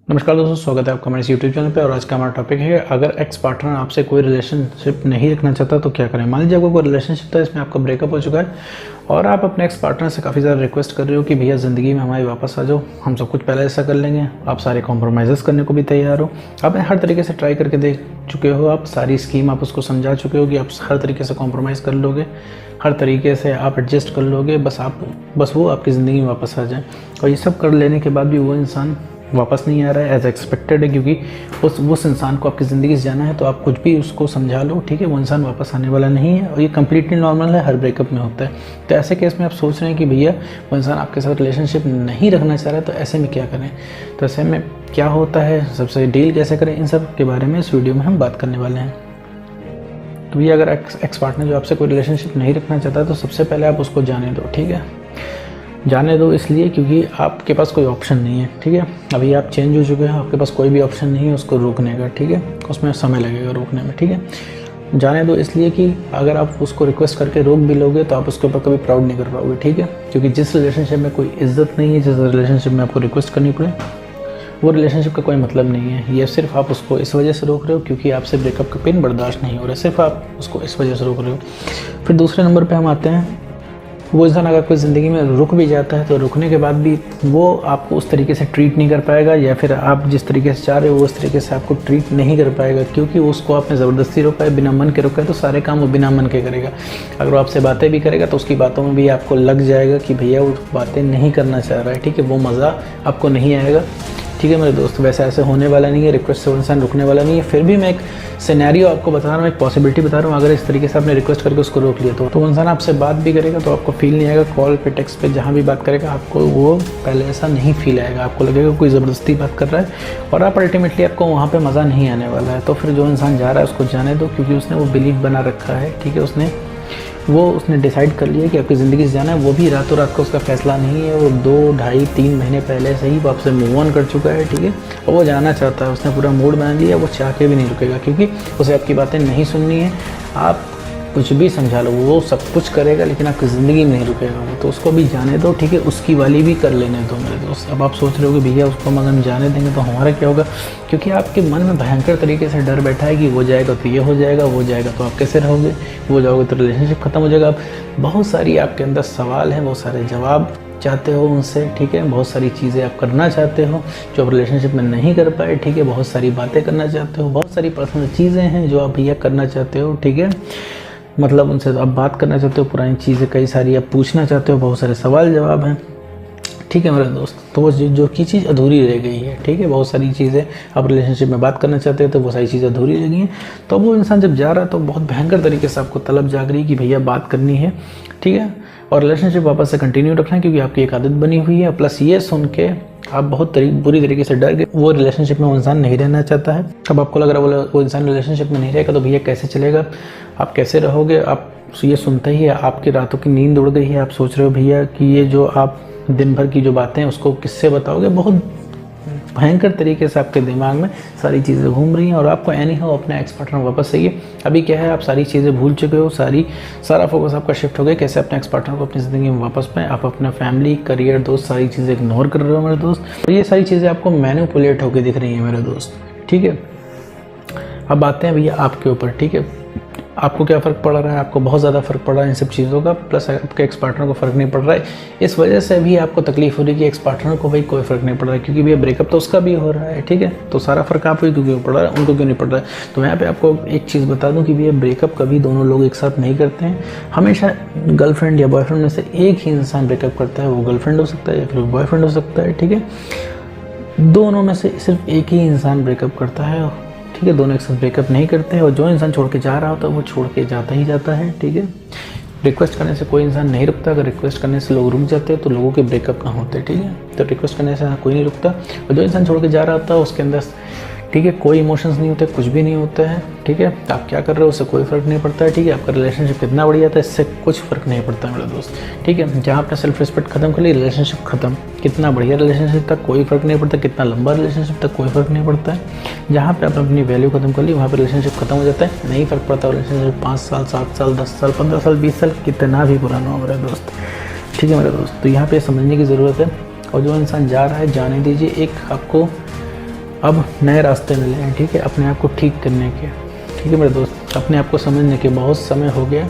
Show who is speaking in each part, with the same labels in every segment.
Speaker 1: नमस्कार दोस्तों, स्वागत है आपका हमारे यूट्यूब चैनल पे। और आज का हमारा टॉपिक है, अगर एक्स पार्टनर आपसे कोई रिलेशनशिप नहीं रखना चाहता तो क्या करें। मान लीजिए आपको कोई रिलेशनशिप था, इसमें आपका ब्रेकअप हो चुका है और आप अपने एक्स पार्टनर से काफ़ी ज़्यादा रिक्वेस्ट कर रहे हो कि भैया ज़िंदगी में हमारे वापस आ जाओ, हम सब कुछ पहले ऐसा कर लेंगे। आप सारे कॉम्प्रोमाइज़ करने को भी तैयार हो, आपने हर तरीके से ट्राई करके देख चुके हो, आप सारी स्कीम आप उसको समझा चुके हो कि आप हर तरीके से कॉम्प्रोमाइज़ कर लोगे, हर तरीके से आप एडजस्ट कर लोगे, बस वो आपकी ज़िंदगी में वापस आ जाए। और ये सब कर लेने के बाद भी वो इंसान वापस नहीं आ रहा है एज एक्सपेक्टेड है, क्योंकि उस इंसान को आपकी ज़िंदगी से जाना है। तो आप कुछ भी उसको समझा लो, ठीक है, वो इंसान वापस आने वाला नहीं है और ये कम्प्लीटली नॉर्मल है, हर ब्रेकअप में होता है। तो ऐसे केस में आप सोच रहे हैं कि भैया वो इंसान आपके साथ रिलेशनशिप नहीं रखना चाह रहा है, तो ऐसे में क्या करें, तो ऐसे में क्या होता है, सबसे डील कैसे करें, इन सब के बारे में इस वीडियो में हम बात करने वाले हैं। तो भैया अगर एक्स पार्टनर जो आपसे कोई रिलेशनशिप नहीं रखना चाहता है तो सबसे पहले आप उसको जाने दो, ठीक है। जाने दो इसलिए क्योंकि आपके पास कोई ऑप्शन नहीं है, ठीक है। अभी आप चेंज हो चुके हैं, आपके पास कोई भी ऑप्शन नहीं है उसको रोकने का, ठीक है। उसमें समय लगेगा रोकने में, ठीक है। जाने दो इसलिए कि अगर आप उसको रिक्वेस्ट करके रोक भी लोगे तो आप उसके ऊपर कभी प्राउड नहीं कर पाओगे, ठीक है। क्योंकि जिस रिलेशनशिप में कोई इज्जत नहीं है, जिस रिलेशनशिप में आपको रिक्वेस्ट करनी पड़े, वो रिलेशनशिप का कोई मतलब नहीं है। ये सिर्फ आप उसको इस वजह से रोक रहे हो क्योंकि आपसे ब्रेकअप का पेन बर्दाश्त नहीं हो रहा है, सिर्फ आप उसको इस वजह से रोक रहे हो। फिर दूसरे नंबर पे हम आते हैं, वो इंसान अगर कोई ज़िंदगी में रुक भी जाता है तो रुकने के बाद भी वो आपको उस तरीके से ट्रीट नहीं कर पाएगा, या फिर आप जिस तरीके से चाह रहे हो उस तरीके से आपको ट्रीट नहीं कर पाएगा, क्योंकि उसको आपने ज़बरदस्ती रोका है, बिना मन के रोका है। तो सारे काम वो बिना मन के करेगा। अगर वो आपसे बातें भी करेगा तो उसकी बातों में भी आपको लग जाएगा कि भैया वो बातें नहीं करना चाह रहा है, ठीक है। वो मज़ा आपको नहीं आएगा, ठीक है मेरे दोस्त। वैसे ऐसे होने वाला नहीं है, रिक्वेस्ट से वो इंसान रुकने वाला नहीं है। फिर भी मैं एक सिनेरियो आपको बता रहा हूँ, एक पॉसिबिलिटी बता रहा हूँ। अगर इस तरीके से आपने रिक्वेस्ट करके उसको रोक लिया तो वो इंसान आपसे बात भी करेगा तो आपको फील नहीं आएगा। कॉल पे, टेक्स्ट पे, जहाँ भी बात करेगा आपको वो पहले ऐसा नहीं फील आएगा, आपको लगेगा कोई ज़बरदस्ती बात कर रहा है और आप अल्टीमेटली आपको वहाँ पर मज़ा नहीं आने वाला है। तो फिर जो इंसान जा रहा है उसको जाने दो, क्योंकि उसने वो बिलीव बना रखा है, ठीक है। उसने डिसाइड कर लिया कि आपकी ज़िंदगी से जाना है। वो भी रातों रात का उसका फैसला नहीं है, वो 2, ढाई, 3 महीने पहले से ही वो आपसे मूव ऑन कर चुका है, ठीक है। और वो जाना चाहता है, उसने पूरा मूड बना लिया, वो चाह के भी नहीं रुकेगा, क्योंकि उसे आपकी बातें नहीं सुननी है। आप कुछ भी समझा लो, वो सब कुछ करेगा लेकिन आपकी ज़िंदगी में नहीं रुकेगा वो। तो उसको भी जाने दो, ठीक है। उसकी वाली भी कर लेने दो मेरे दोस्त। अब आप सोच रहे हो कि भैया उसको अगर हम जाने देंगे तो हमारा क्या होगा, क्योंकि आपके मन में भयंकर तरीके से डर बैठा है कि वो जाएगा तो ये हो जाएगा, वो जाएगा तो आप कैसे रहोगे, वो जाओगे तो रिलेशनशिप ख़त्म हो जाएगा। अब बहुत सारी आपके अंदर सवाल हैं, बहुत सारे जवाब चाहते हो उनसे, ठीक है। बहुत सारी चीज़ें आप करना चाहते हो जो आप रिलेशनशिप में नहीं कर पाए, ठीक है। बहुत सारी बातें करना चाहते हो, बहुत सारी पर्सनल चीज़ें हैं जो आप भैया करना चाहते हो, ठीक है। मतलब उनसे आप बात करना चाहते हो, पुरानी चीज़ें कई सारी आप पूछना चाहते हो, बहुत सारे सवाल जवाब हैं, ठीक है मेरे दोस्त। तो वो जो की चीज़ अधूरी रह गई है, ठीक है। बहुत सारी चीज़ें आप रिलेशनशिप में बात करना चाहते हैं तो वो सारी चीज़ें अधूरी रह गई हैं। तो वो इंसान जब जा रहा है तो बहुत भयंकर तरीके से आपको तलब जाग रही है कि भैया बात करनी है, ठीक है। और रिलेशनशिप वापस से कंटिन्यू रखना है क्योंकि आपकी एक आदत बनी हुई है। प्लस ये सुन के आप बहुत बुरी तरीके से डर गए, वो रिलेशनशिप में वो इंसान नहीं रहना चाहता है। अब आपको लग रहा है वो इंसान रिलेशनशिप में नहीं रहेगा तो भैया कैसे चलेगा, आप कैसे रहोगे। आप ये सुनते ही आपकी रातों की नींद उड़ गई है। आप सोच रहे हो भैया कि ये जो आप दिन भर की जो बातें हैं उसको किससे बताओगे। बहुत भयंकर तरीके से आपके दिमाग में सारी चीज़ें घूम रही हैं और आपको एनी हाउ अपने एक्स पार्टनर वापस चाहिए। अभी क्या है, आप सारी चीज़ें भूल चुके हो, सारा फोकस आपका शिफ्ट हो गया कैसे अपने एक्स पार्टनर को अपनी ज़िंदगी में वापस पाएं। आप अपना फैमिली, करियर, दोस्त, सारी चीज़ें इग्नोर कर रहे हो मेरे दोस्त। और ये सारी चीज़ें आपको मैनिपुलेट होकर दिख रही हैं मेरे दोस्त, ठीक है। अब आते हैं भैया आपके ऊपर, ठीक है। आपको क्या फ़र्क पड़ रहा है, आपको बहुत ज़्यादा फ़र्क पड़ रहा है इन सब चीज़ों का। प्लस आपके एक्स पार्टनर को फ़र्क नहीं पड़ रहा है, इस वजह से भी आपको तकलीफ हो रही है कि एक्स पार्टनर को भाई कोई फ़र्क नहीं पड़ रहा है, क्योंकि भैया ब्रेकअप तो उसका भी हो रहा है, ठीक है। तो सारा फ़र्क आपको क्यों पड़ रहा है, उनको क्यों नहीं पड़ रहा है। तो यहाँ पे आपको एक चीज़ बता दूँ कि भैया ब्रेकअप कभी दोनों लोग एक साथ नहीं करते हैं। हमेशा गर्लफ्रेंड या बॉयफ्रेंड में से एक ही इंसान ब्रेकअप करता है। वो गर्लफ्रेंड हो सकता है या फिर बॉयफ्रेंड हो सकता है, ठीक है। दोनों में से सिर्फ एक ही इंसान ब्रेकअप करता है, ठीक है। दोनों एक साथ ब्रेकअप नहीं करते हैं और जो इंसान छोड़ के जा रहा होता है वो छोड़ के जाता ही जाता है, ठीक है। रिक्वेस्ट करने से कोई इंसान नहीं रुकता। अगर रिक्वेस्ट करने से लोग रुक जाते हैं तो लोगों के ब्रेकअप ना होते, ठीक है। तो रिक्वेस्ट करने से कोई नहीं रुकता और जो इंसान छोड़ के जा रहा होता है उसके अंदर, ठीक है, कोई इमोशंस नहीं होते, कुछ भी नहीं होता है, ठीक है। आप क्या कर रहे हो उससे कोई फ़र्क नहीं पड़ता है, ठीक है। आपका रिलेशनशिप कितना बढ़िया था इससे कुछ फ़र्क नहीं पड़ता है मेरे दोस्त, ठीक है। जहाँ आपने सेल्फ रिस्पेक्ट खत्म कर ली, रिलेशनशिप खत्म। कितना बढ़िया रिलेशनशिप था कोई फ़र्क नहीं पड़ता, कितना लंबा रिलेशनशिप था कोई फ़र्क नहीं पड़ता है। जहाँ पे आपने अपनी वैल्यू खत्म कर ली वहाँ पर रिलेशनशिप खत्म हो जाता है, नहीं फ़र्क पड़ता। रिलेशनशिप 5 साल, 7 साल, 10 साल, 15 साल, 20 साल, कितना भी पुराना हो मेरे दोस्त, ठीक है मेरे दोस्त। तो यहाँ पर समझने की ज़रूरत है। और जो इंसान जा रहा है जाने दीजिए। एक आपको अब नए रास्ते मिले हैं, ठीक है, अपने आप को ठीक करने के, ठीक है मेरे दोस्त, अपने आप को समझने के। बहुत समय हो गया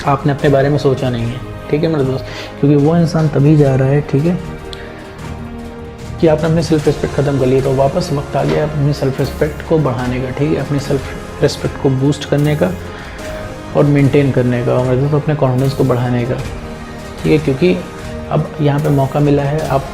Speaker 1: आपने अपने बारे में सोचा नहीं है, ठीक है मेरे दोस्त, क्योंकि वो इंसान तभी जा रहा है, ठीक है, कि आपने अपनी सेल्फ रिस्पेक्ट ख़त्म कर ली। तो वापस वक्त आ गया अपनी सेल्फ रिस्पेक्ट को बढ़ाने का, ठीक है, अपनी सेल्फ रिस्पेक्ट को बूस्ट करने का और मेंटेन करने का, और मेरे दोस्त अपने कॉन्फिडेंस को बढ़ाने का, ठीक है, क्योंकि अब यहाँ पे मौका मिला है, आप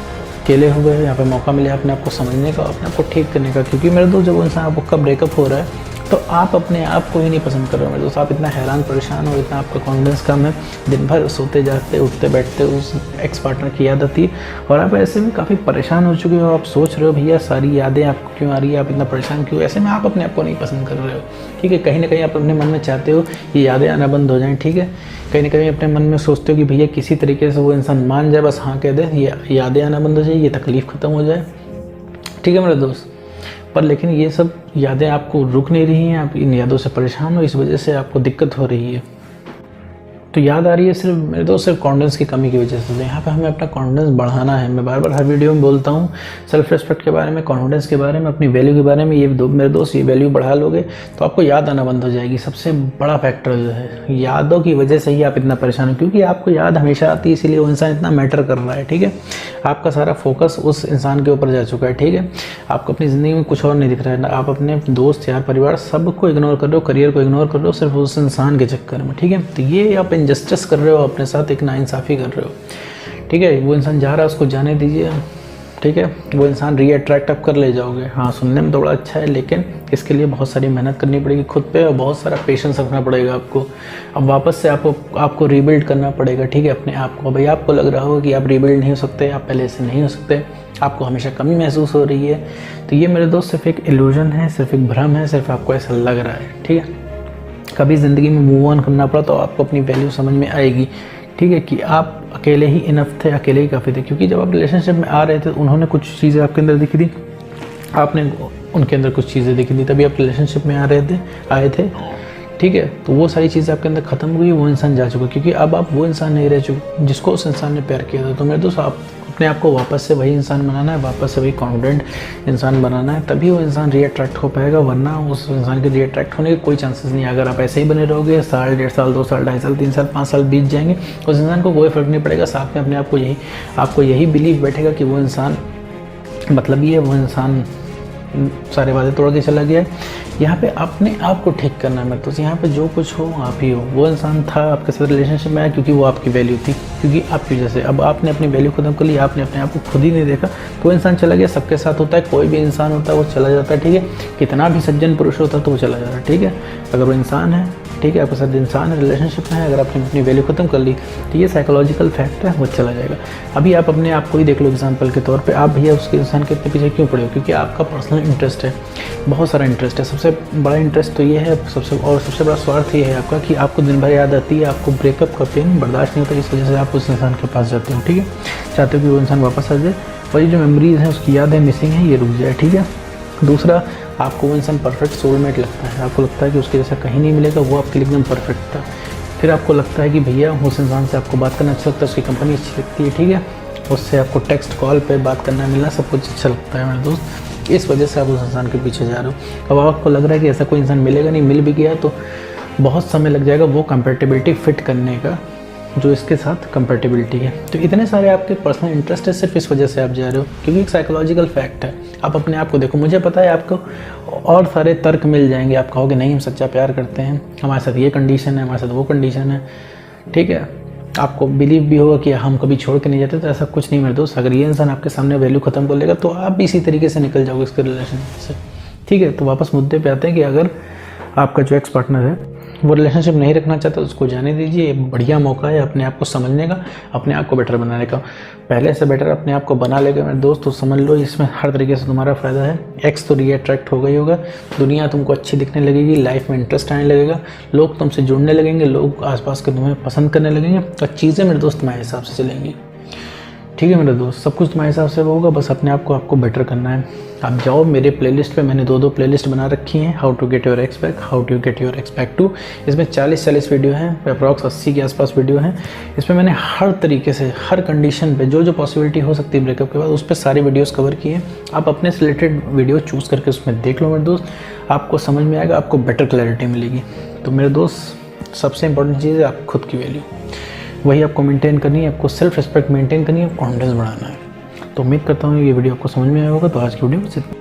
Speaker 1: अकेले हुए हैं, यहाँ पे मौका मिला है अपने आप को समझने का, अपने आप को ठीक करने का। क्योंकि मेरे दोस्त जब वो इंसान आपका ब्रेकअप हो रहा है तो आप अपने आप को ही नहीं पसंद कर रहे हो मेरे दोस्त, आप इतना हैरान परेशान हो, इतना आपका कॉन्फिडेंस कम है, दिन भर सोते जागते उठते बैठते उस एक्स पार्टनर की याद आती है, और आप ऐसे में काफ़ी परेशान हो चुके हो। आप सोच रहे हो भैया सारी यादें आपको क्यों आ रही है, आप इतना परेशान क्यों, ऐसे में आप अपने आप को नहीं पसंद कर रहे हो, ठीक है। कहीं ना कहीं आप अपने मन में चाहते हो ये यादें आना बंद हो जाएँ, ठीक है, कहीं ना कहीं अपने मन में सोचते हो कि भैया किसी तरीके से वो इंसान मान जाए, बस हाँ कह दे, ये यादें आना बंद हो जाए, ये तकलीफ़ ख़त्म हो जाए, ठीक है मेरे दोस्त। पर लेकिन ये सब यादें आपको रुक नहीं रही हैं, आप इन यादों से परेशान हो, इस वजह से आपको दिक्कत हो रही है। तो याद आ रही है सिर्फ मेरे दोस्त सिर्फ कॉन्फिडेंस की कमी की वजह से। तो यहाँ पे हमें अपना कॉन्फिडेंस बढ़ाना है। मैं बार बार हर वीडियो में बोलता हूँ सेल्फ रिस्पेक्ट के बारे में, कॉन्फिडेंस के बारे में, अपनी वैल्यू के बारे में। ये मेरे दोस्त ये वैल्यू बढ़ा लोगे तो आपको याद आना बंद हो जाएगी। सबसे बड़ा फैक्टर जो है यादों की वजह से ही आप इतना परेशान हो, क्योंकि आपको याद हमेशा आती है, इसीलिए वो इंसान इतना मैटर कर रहा है, ठीक है। आपका सारा फोकस उस इंसान के ऊपर जा चुका है, ठीक है। आपको अपनी ज़िंदगी में कुछ और नहीं दिख रहा है, आप अपने दोस्त यार परिवार सबको इग्नोर कर रहे हो, करियर को इग्नोर कर रहे हो सिर्फ उस इंसान के चक्कर में, ठीक है। तो ये आप इंजस्टिस कर रहे हो, अपने साथ एक नाइंसाफ़ी कर रहे हो, ठीक है। वो इंसान जा रहा है, उसको जाने दीजिए, ठीक है। वो इंसान रीअट्रैक्ट आप कर ले जाओगे। हाँ, सुनने में तो बड़ा अच्छा है, लेकिन इसके लिए बहुत सारी मेहनत करनी पड़ेगी खुद पे और बहुत सारा पेशेंस रखना पड़ेगा आपको। अब वापस से आपको रीबिल्ड करना पड़ेगा, ठीक है, अपने आप को। भाई आपको लग रहा होगा कि आप रीबिल्ड नहीं हो सकते, आप पहले से नहीं हो सकते, आपको हमेशा कमी महसूस हो रही है, तो ये मेरे दोस्त सिर्फ एक इल्यूजन है, सिर्फ एक भ्रम है, सिर्फ आपको ऐसा लग रहा है, ठीक है। कभी ज़िंदगी में मूव ऑन करना पड़ा तो आपको अपनी वैल्यू समझ में आएगी, ठीक है, कि आप अकेले ही इनफ थे, अकेले ही काफ़ी थे। क्योंकि जब आप रिलेशनशिप में आ रहे थे उन्होंने कुछ चीज़ें आपके अंदर दिखी थी, आपने उनके अंदर कुछ चीज़ें देखी थी, तभी आप रिलेशनशिप में आए थे, ठीक है। तो वो सारी चीज़ें आपके अंदर ख़त्म हुई, वो इंसान जा चुका, क्योंकि अब आप वो इंसान नहीं रह चुके जिसको उस इंसान ने प्यार किया था। तो मेरे दोस्त आप अपने आप को वापस से वही इंसान बनाना है, वापस से वही कॉन्फिडेंट इंसान बनाना है, तभी वो इंसान रीअट्रैक्ट हो पाएगा, वरना उस इंसान के रीअट्रैक्ट होने के कोई चांसेस नहीं है। अगर आप ऐसे ही बने रहोगे, साल, 1.5 साल, 2 साल, 2.5 साल, 3 साल, 5 साल बीत जाएंगे, उस इंसान को कोई फ़र्क नहीं पड़ेगा। साथ में अपने आपको यही बिलीव बैठेगा कि वो इंसान मतलब ये वो इंसान सारे वादे तोड़ के चला गया। यहाँ पे अपने आप को ठीक करना है। तो यहाँ पे जो कुछ हो आप ही हो। वो इंसान था आपके साथ रिलेशनशिप में आया क्योंकि वो आपकी वैल्यू थी, क्योंकि आपकी वजह से। अब आपने अपनी वैल्यू खत्म कर ली, आपने अपने आप को खुद ही नहीं देखा, तो वो इंसान चला गया। सबके साथ होता है, कोई भी इंसान होता है वो चला जाता है, ठीक है। कितना भी सज्जन पुरुष होता है तो वो चला जाता है, ठीक है। अगर वो इंसान है, ठीक है, आपके साथ इंसान है, रिलेशनशिप में है, अगर आपने अपनी वैल्यू खत्म कर ली तो ये साइकोलॉजिकल फैक्ट है, वो चला जाएगा। अभी आप अपने आप को ही देख लो एग्जांपल के तौर पे, आप भैया उसके इंसान के इतने पीछे क्यों पड़े हो? क्योंकि आपका पर्सनल इंटरेस्ट है, बहुत सारा इंटरेस्ट है। सबसे बड़ा इंटरेस्ट तो ये है, सबसे बड़ा स्वार्थ ये है आपका कि आपको दिन भर याद आती है, आपको ब्रेकअप का पेन बर्दाश्त नहीं होता, इस वजह से आप उस इंसान के पास जाते हो, ठीक है। चाहते हो कि वो इंसान वापस आ जाए और ये जो मेमोरीज़ हैं उसकी यादें मिसिंग हैं ये रुक जाए, ठीक है। दूसरा, आपको वो इंसान परफेक्ट सोलमेट लगता है, आपको लगता है कि उसके जैसा कहीं नहीं मिलेगा, वो आपके लिए एकदम परफेक्ट था। फिर आपको लगता है कि भैया उस इंसान से आपको बात करना अच्छा लगता है, उसकी कंपनी अच्छी लगती है, ठीक है, उससे आपको टेक्स्ट कॉल पे बात करना मिलना सब कुछ अच्छा लगता है मेरे दोस्त। इस वजह से आप उस इंसान के पीछे जा रहे हो। अब आपको लग रहा है कि ऐसा कोई इंसान मिलेगा नहीं, मिल भी गया तो बहुत समय लग जाएगा वो कंपेटिबिलिटी फिट करने का जो इसके साथ कंपेटिबिलिटी है। तो इतने सारे आपके पर्सनल इंटरेस्ट है, सिर्फ इस वजह से आप जा रहे हो, क्योंकि एक साइकोलॉजिकल फैक्ट है। आप अपने आप को देखो, मुझे पता है आपको और सारे तर्क मिल जाएंगे, आप कहोगे नहीं हम सच्चा प्यार करते हैं, हमारे साथ ये कंडीशन है, हमारे साथ वो कंडीशन है, ठीक है। आपको बिलीव भी होगा कि हम कभी छोड़ के नहीं जाते, तो ऐसा कुछ नहीं मेरे दोस्त। अगर ये इंसान आपके सामने वैल्यू ख़त्म कर लेगा तो आप भी इसी तरीके से निकल जाओगे इसके रिलेशन से, ठीक है। तो वापस मुद्दे पे आते हैं कि अगर आपका जो एक्स पार्टनर है वो रिलेशनशिप नहीं रखना चाहता तो उसको जाने दीजिए। ये बढ़िया मौका है अपने आप को समझने का, अपने आप को बेटर बनाने का। पहले से बेटर अपने आप को बना लेगा मेरे दोस्त, तो समझ लो इसमें हर तरीके से तुम्हारा फ़ायदा है। एक्स तो रीअट्रैक्ट हो गई होगा, दुनिया तुमको अच्छी दिखने लगेगी, लाइफ में इंटरेस्ट आने लगेगा, लोग तुमसे जुड़ने लगेंगे, लोग आसपास के तुम्हें पसंद करने लगेंगे और चीज़ें मेरे दोस्त तुम्हारे हिसाब से चलेंगी, ठीक है मेरे दोस्त, सब कुछ तुम्हारे हिसाब से होगा, बस अपने आप को आपको बेटर करना है। आप जाओ मेरे प्लेलिस्ट पे, मैंने 2 प्लेलिस्ट बना रखी हैं, how to get your ex back, how to get your ex back 2। इसमें 40 वीडियो हैं, अप्रॉक्स 80 के आसपास वीडियो हैं। इसमें मैंने हर तरीके से, हर कंडीशन पे जो पॉसिबिलिटी हो सकती है ब्रेकअप के बाद, उस पर सारी वीडियोज़ कवर की हैं। आप अपने से रिलेटेड वीडियो चूज़ करके उसमें देख लो मेरे दोस्त, आपको समझ में आएगा, आपको बेटर क्लैरिटी मिलेगी। तो मेरे दोस्त, सबसे इंपॉर्टेंट चीज़ है आप खुद की वैल्यू, वही आपको मेंटेन करनी है, आपको सेल्फ रिस्पेक्ट मेंटेन करनी है, कॉन्फिडेंस बढ़ाना है। तो उम्मीद करता हूँ ये वीडियो आपको समझ में आया होगा। तो आज की वीडियो